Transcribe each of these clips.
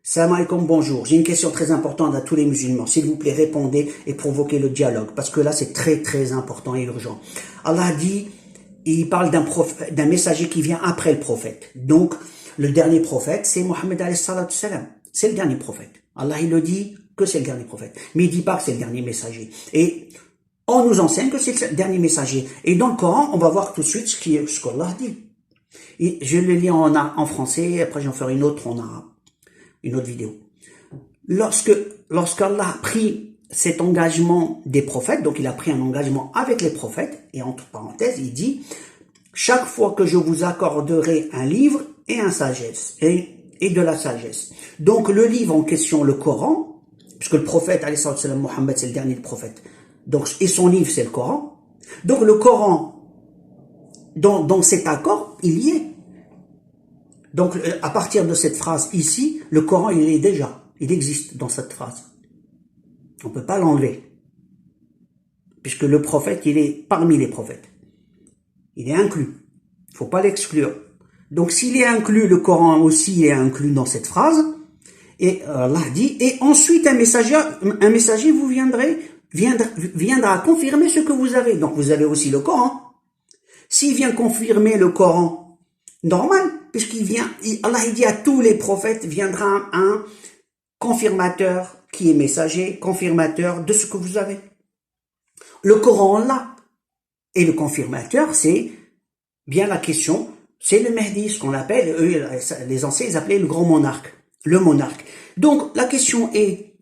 Salam alaikum, bonjour. J'ai une question très importante à tous les musulmans. S'il vous plaît, répondez et provoquez le dialogue. Parce que là, c'est très important et urgent. Allah dit, il parle d'un messager qui vient après le prophète. Donc, le dernier prophète, c'est Mohammed alayhi salatu salam. C'est le dernier prophète. Allah, il le dit que c'est le dernier prophète. Mais il dit pas que c'est le dernier messager. Et on nous enseigne que c'est le dernier messager. Et dans le Coran, on va voir tout de suite ce qu'Allah dit. Et je le lis en français, après j'en ferai une autre en arabe. Une autre vidéo. Lorsqu'Allah a pris cet engagement des prophètes, donc il a pris un engagement avec les prophètes, et entre parenthèses, il dit, chaque fois que je vous accorderai un livre et et de la sagesse. Donc le livre en question, le Coran, puisque le prophète, alayhi salam, Mohammed, c'est le dernier prophète, donc, et son livre, c'est le Coran. Donc le Coran, dans cet accord, il y est. Donc, à partir de cette phrase ici, le Coran, il existe dans cette phrase. On ne peut pas l'enlever. Puisque le prophète, il est parmi les prophètes. Il est inclus. Il ne faut pas l'exclure. Donc, s'il est inclus, le Coran aussi est inclus dans cette phrase. Et Allah dit, et ensuite un messager vous viendra confirmer ce que vous avez. Donc, vous avez aussi le Coran. S'il vient confirmer le Coran, normal, puisqu'il vient, Allah il dit à tous les prophètes, viendra un confirmateur qui est messager, confirmateur de ce que vous avez. Le Coran là, et le confirmateur, c'est bien la question, c'est le Mahdi, ce qu'on appelle, eux, les anciens, ils appelaient le grand monarque, le monarque. Donc, la question est,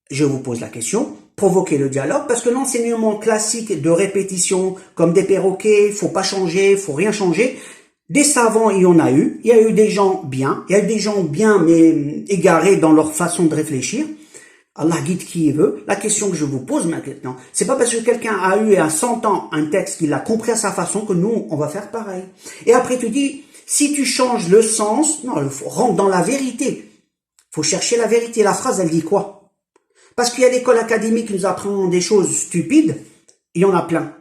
je vous pose la question, provoquer le dialogue, parce que l'enseignement classique de répétition, comme des perroquets, faut pas changer, faut rien changer. Des savants, il y en a eu. Il y a eu des gens bien. Il y a eu des gens bien, mais égarés dans leur façon de réfléchir. Allah guide qui il veut. La question que je vous pose maintenant, c'est pas parce que quelqu'un a eu à 100 ans un texte qu'il a compris à sa façon que nous, on va faire pareil. Et après, tu dis, si tu changes le sens, non, rentre dans la vérité. Faut chercher la vérité. La phrase, elle dit quoi? Parce qu'il y a l'école académique qui nous apprend des choses stupides. Il y en a plein.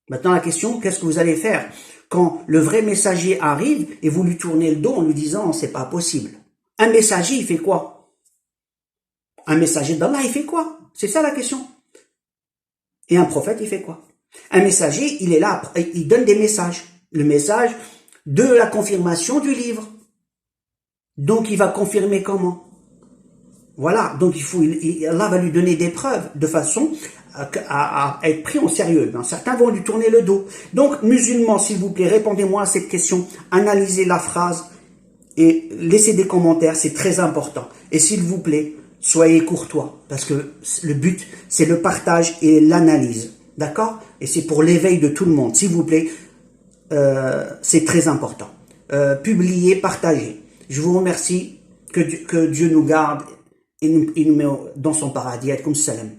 Maintenant, la question, qu'est-ce que vous allez faire quand le vrai messager arrive et vous lui tournez le dos en lui disant c'est pas possible? Un messager, il fait quoi? Un messager d'Allah, il fait quoi? C'est ça la question. Et un prophète, il fait quoi? Un messager, il est là, il donne des messages. Le message de la confirmation du livre. Donc, il va confirmer comment? Voilà, donc Allah va lui donner des preuves de façon à être pris en sérieux. Certains vont lui tourner le dos. Donc, musulmans, s'il vous plaît, répondez-moi à cette question, analysez la phrase et laissez des commentaires, c'est très important. Et s'il vous plaît, soyez courtois, parce que le but, c'est le partage et l'analyse. D'accord? Et c'est pour l'éveil de tout le monde. S'il vous plaît, c'est très important. Publiez, partagez. Je vous remercie, que Dieu nous garde et nous met dans son paradis. Comme salam.